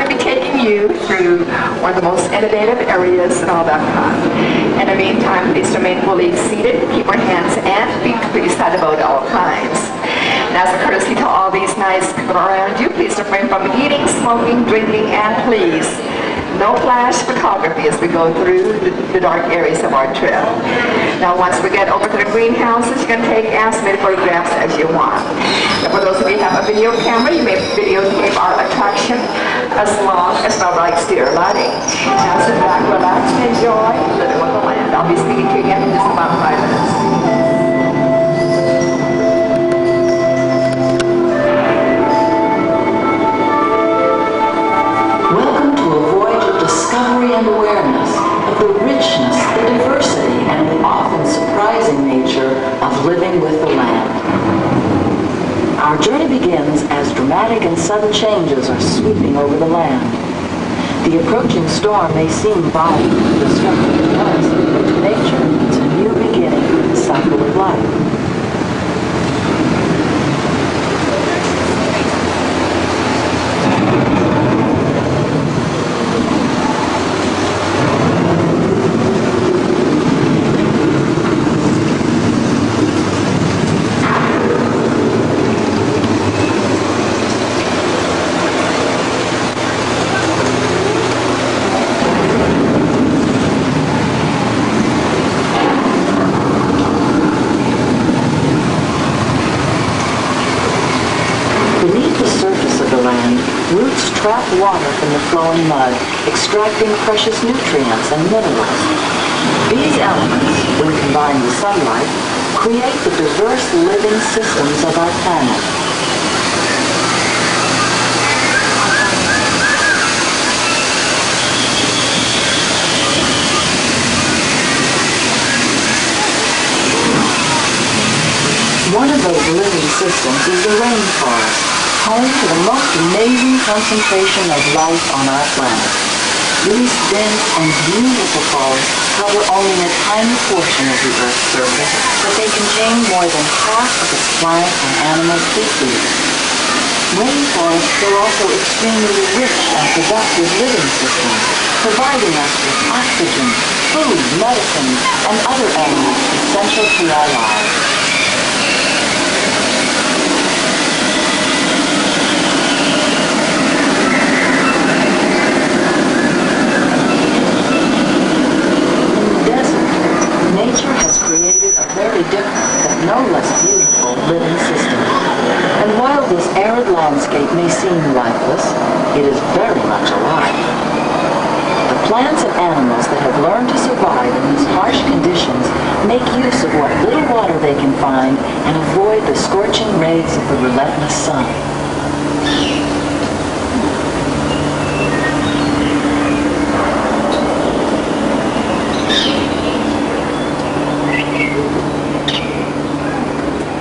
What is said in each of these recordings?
going to be taking you through one of the most innovative areas in all of epcot. In the meantime, please remain fully seated. Keep your hands and feet freestyle about all times. And as a courtesy to all these nice people around you, please refrain from eating, smoking, drinking, and please, no flash photography as we go through the dark areas of our trip. Now, once we get over to the greenhouses, you can take as many photographs as you want. And for those of you who have a video camera, you may videotape our attraction as long as no lights steer lighting. Now sit back, relax, and enjoy Living with the Land. I'll be speaking to you again in just about 5 minutes. Discovery and awareness of the richness, the diversity, and the often surprising nature of living with the land. Our journey begins as dramatic and sudden changes are sweeping over the land. The approaching storm may seem violent and destructive to us, but to nature, it's a new beginning in the cycle of life. Roots trap water from the flowing mud, extracting precious nutrients and minerals. These elements, when combined with sunlight, create the diverse living systems of our planet. One of those living systems is the rainforest, home to the most amazing concentration of life on our planet. These dense and beautiful forests cover only a tiny portion of the Earth's surface, but they contain more than half of its plant and animal species. Rainforests are also extremely rich and productive living systems, providing us with oxygen, food, medicine, and other elements essential to our lives. Nature has created a very different, but no less beautiful, living system. And while this arid landscape may seem lifeless, it is very much alive. The plants and animals that have learned to survive in these harsh conditions make use of what little water they can find and avoid the scorching rays of the relentless sun.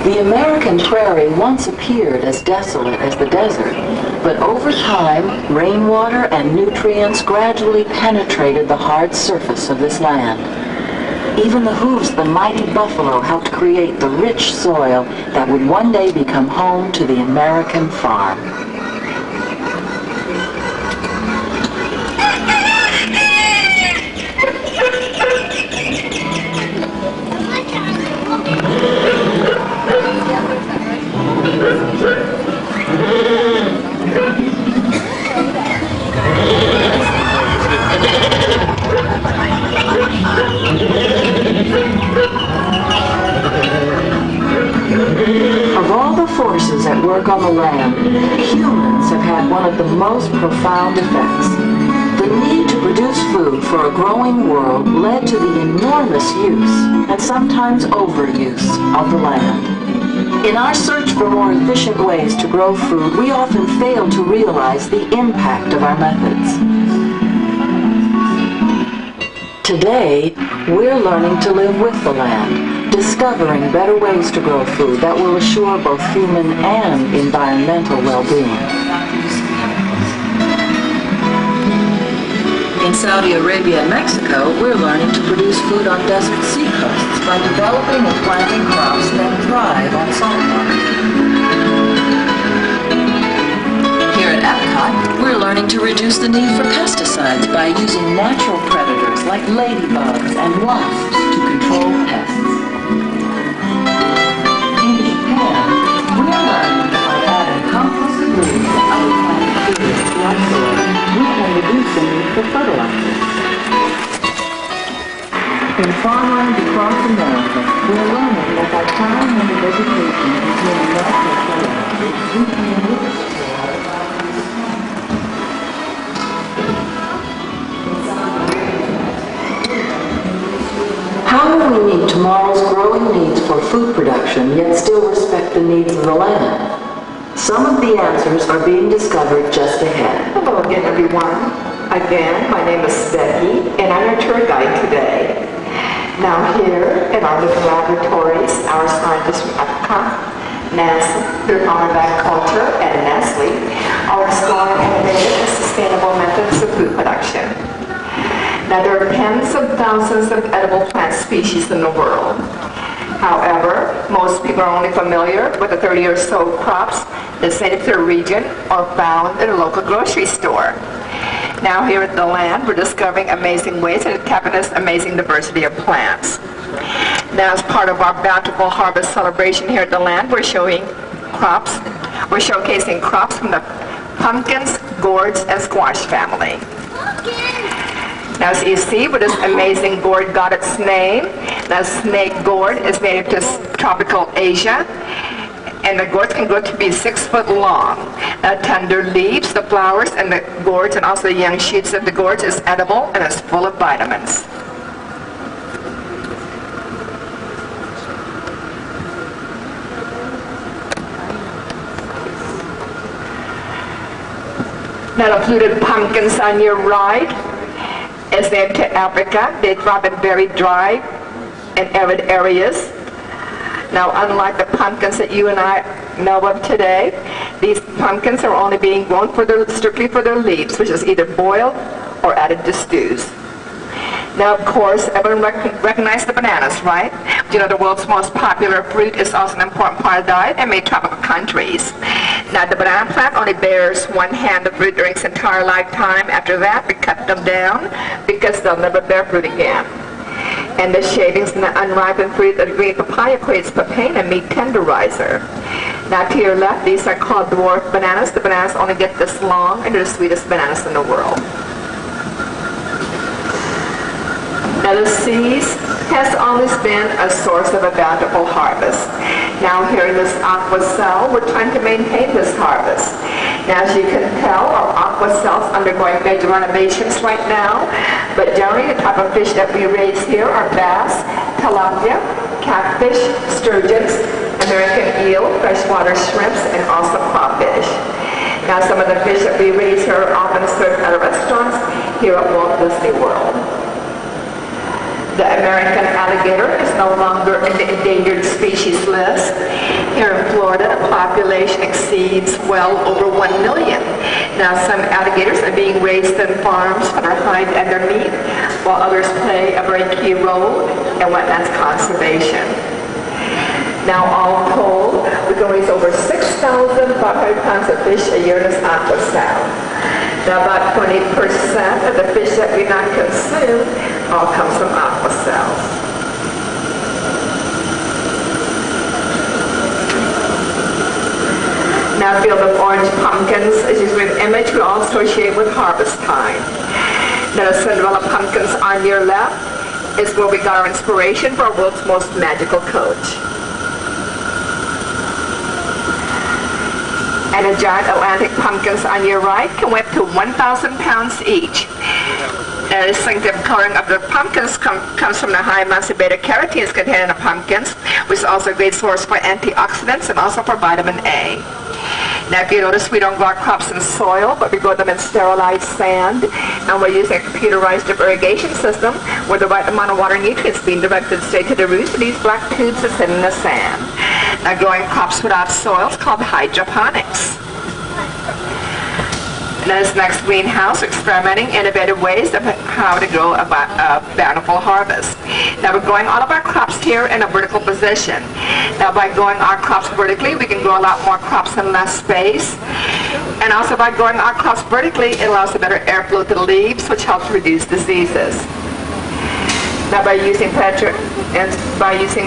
The American prairie once appeared as desolate as the desert, but over time, rainwater and nutrients gradually penetrated the hard surface of this land. Even the hooves of the mighty buffalo helped create the rich soil that would one day become home to the American farm. Of all the forces at work on the land, humans have had one of the most profound effects. The need to produce food for a growing world led to the enormous use, and sometimes overuse, of the land. In our search for more efficient ways to grow food, we often fail to realize the impact of our methods. Today, we're learning to live with the land, discovering better ways to grow food that will assure both human and environmental well-being. In Saudi Arabia and Mexico, we're learning to produce food on desert seacoasts by developing and planting crops that thrive on saltwater. Here at Epcot, we're learning learning to reduce the need for pesticides by using natural predators like ladybugs and wasps to control pests. In Japan, we are learning that by adding compost debris to other plant materials to our soil, we can reduce the need for fertilizers. In farmlands across America, we are learning that by plowing into vegetation containing natural fertilizers, we can enrich How will we meet tomorrow's growing needs for food production, yet still respect the needs of the land? Some of the answers are being discovered just ahead. Hello again, everyone. Again, my name is Becky, and I'm your tour guide today. Now here in our little laboratories, our scientists from epcot, NASA, Department of Agriculture, and Nestle are exploring innovative and sustainable methods of food production. Now, there are tens of thousands of edible plant species in the world. However, most people are only familiar with the 30 or so crops that's native to their region or found in a local grocery store. Now, here at the land, we're discovering amazing ways to tap into this amazing diversity of plants. Now, as part of our bountiful harvest celebration here at the land, we're showcasing crops from the pumpkins, gourds, and squash family. Now, as you see, where this amazing gourd got its name, the snake gourd is native to tropical Asia, and the gourds can grow to be 6 foot long. The tender leaves, the flowers, and the gourds, and also the young shoots of the gourds is edible and is full of vitamins. Now, the fluted pumpkins on your right is native to Africa. They thrive in very dry and arid areas. Now, unlike the pumpkins that you and I know of today, these pumpkins are only being grown strictly for their leaves, which is either boiled or added to stews. Now, of course, everyone recognizes the bananas, right? You know, the world's most popular fruit is also an important part of the diet in many tropical countries. Now, the banana plant only bears one hand of fruit during its entire lifetime. After that, we cut them down because they'll never bear fruit again. And the shavings and the unripened fruit of the green papaya creates papain, a meat tenderizer. Now, to your left, these are called dwarf bananas. The bananas only get this long, and they're the sweetest bananas in the world. Now, the seas has always been a source of a bountiful harvest. Now, here in this aqua cell, we're trying to maintain this harvest. Now, as you can tell, our aqua cell's undergoing major renovations right now, but generally the type of fish that we raise here are bass, tilapia, catfish, sturgeons, American eel, freshwater shrimps, and also crawfish. Now, some of the fish that we raise here are often served at restaurants here at Walt Disney World. The American alligator is no longer in the endangered species list. Here in Florida, the population exceeds well over 1 million. Now, some alligators are being raised in farms for their hide and their meat, while others play a very key role in wetlands conservation. Now, all told, we can raise over 6,500 pounds of fish a year in this aqua cell. Now, about 20% of the fish that we not consume all comes from aqua cells. Now, a field of orange pumpkins is usually an image we all associate with harvest time. Now, the Cinderella pumpkins on your left is where we got our inspiration for our world's most magical coach. And the giant Atlantic pumpkins on your right can weigh up to 1,000 pounds each. The distinctive coloring of the pumpkins comes from the high amounts of beta-carotenes contained in the pumpkins, which is also a great source for antioxidants and also for vitamin A. Now, if you notice, we don't grow our crops in soil, but we grow them in sterilized sand, and we're using a computerized drip irrigation system where the right amount of water and nutrients being directed straight to the roots of these black tubes that sit in the sand. Now, growing crops without soil is called hydroponics. In this next greenhouse, experimenting innovative ways of how to grow a bountiful harvest. Now, we're growing all of our crops here in a vertical position. Now, by growing our crops vertically, we can grow a lot more crops in less space. And also by growing our crops vertically, it allows a better airflow to the leaves, which helps reduce diseases. Now by using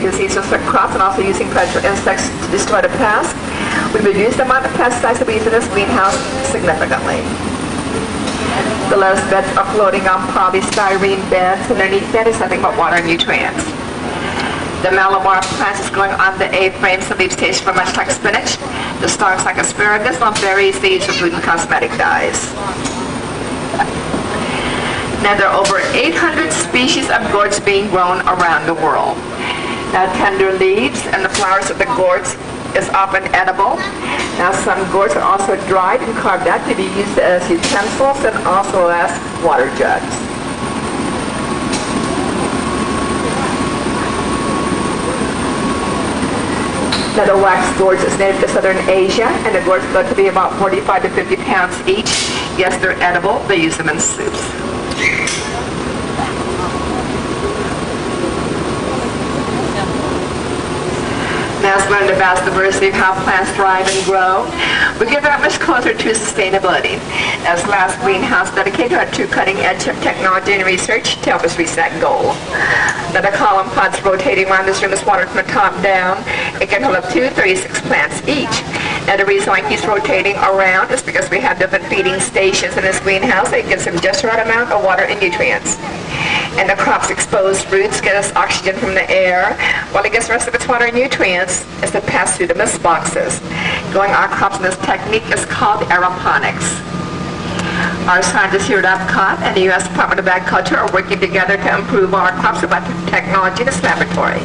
diseases for crops and also using predator insects to destroy the pests, we reduce the amount of pesticides that we use in this greenhouse significantly. The lettuce beds are floating on polystyrene beds, and underneath that is nothing but water and nutrients. The Malabar plant is growing on the A-frames. The leaves taste very much like spinach. The stalks like asparagus. On berries, they use for food and cosmetic dyes. Now there are over 800 species of gourds being grown around the world. Now tender leaves and the flowers of the gourds is often edible. Now some gourds are also dried and carved out to be used as utensils and also as water jugs. Now the wax gourds is native to southern Asia, and the gourds go to be about 45 to 50 pounds each. Yes, they're edible. They use them in soups. Now let's learn the vast diversity of how plants thrive and grow. We get that much closer to sustainability. As last greenhouse dedicated to our true cutting edge of technology and research to help us reach that goal. Now the column pods rotating around this room is watered from the top down. It can hold up to 36 plants each. Now the reason why it keeps rotating around is because we have different feeding stations in this greenhouse. It gives them just the right amount of water and nutrients. And the crop's exposed roots get us oxygen from the air, while it gets the rest of its water and nutrients as it passes through the mist boxes. Growing our crops in this technique is called aeroponics. Our scientists here at epcot and the U.S. Department of Agriculture are working together to improve our crops with technology in this laboratory.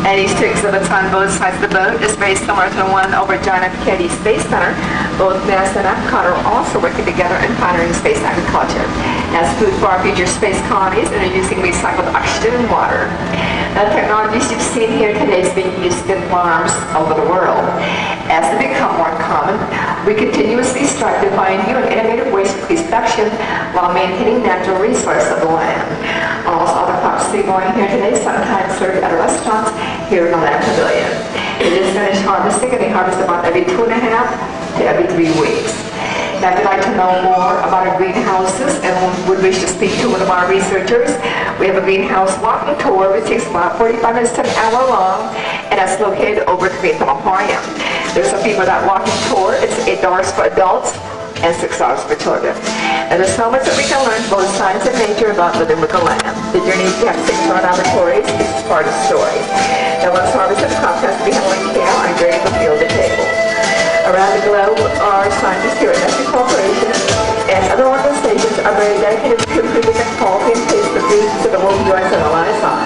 And these two exhibits on both sides of the boat is very similar to the one over at John F. Kennedy Space Center. Both NASA and epcot are also working together in pioneering space agriculture as food for our future space colonies, and are using recycled oxygen and water. Now, the technologies you've seen here today is being used in farms over the world. As they become more common, we continuously strive to find new and innovative ways to increase production while maintaining natural resources of the land. Almost all the crops we're growing here today sometimes served at restaurants here in the Land Pavilion. It is finished harvesting, and they harvest about every 2.5 to every 3 weeks. Now, if you'd like to know more about our greenhouses and would wish to speak to one of our researchers, we have a greenhouse walking tour which takes about 45 minutes to an hour long, and that's located over at the Green Thumb Aquarium. There's some people that walking tour. It's $8 for adults and $6 for children. And there's so much that we can learn both science and nature about living with the land. The journey to have 6 laboratories is part of the story. Now, once harvested, the crops has to be handled in care and graded from field to table. Around the globe, our scientists here at Nestle Corporation and other organizations are very dedicated to improving the quality and taste of foods that the world enjoys and relies on,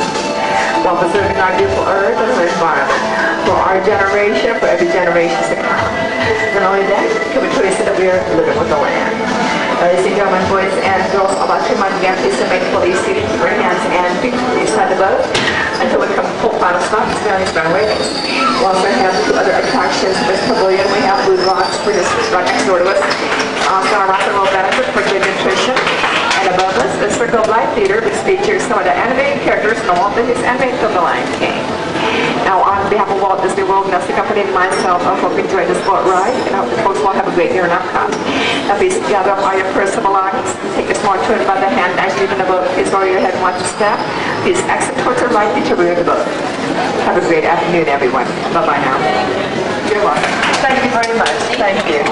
while preserving our beautiful earth and our environment for our generation, for every generation to come. Not only that, can we truly say that we are living with the land. Ladies and gentlemen, boys and girls, about 2 months again, please remain fully seated, keep your hands and feet inside the boat until we come to full final stop. It's very waves. We also have 2 other attractions in this pavilion. We have Blue Rocks, which is right next door to us. Also, our rock and roll benefit for good nutrition. And above us, the Circle of Life Theater, which features some of the animated characters in the Walt Disney animated film, The Lion King. Now, on behalf of Walt Disney World, Nestle Company, and myself, I hope you enjoyed this boat ride, and I hope the folks will have a great year in epcot. Now, please gather up all your personal belongings. Take a small turn by the hand as you leave the boat. Please lower your head and watch the step. Please exit towards the right to rear the boat. Have a great afternoon, everyone. Bye-bye now. You're welcome. Thank you very much. Thank you.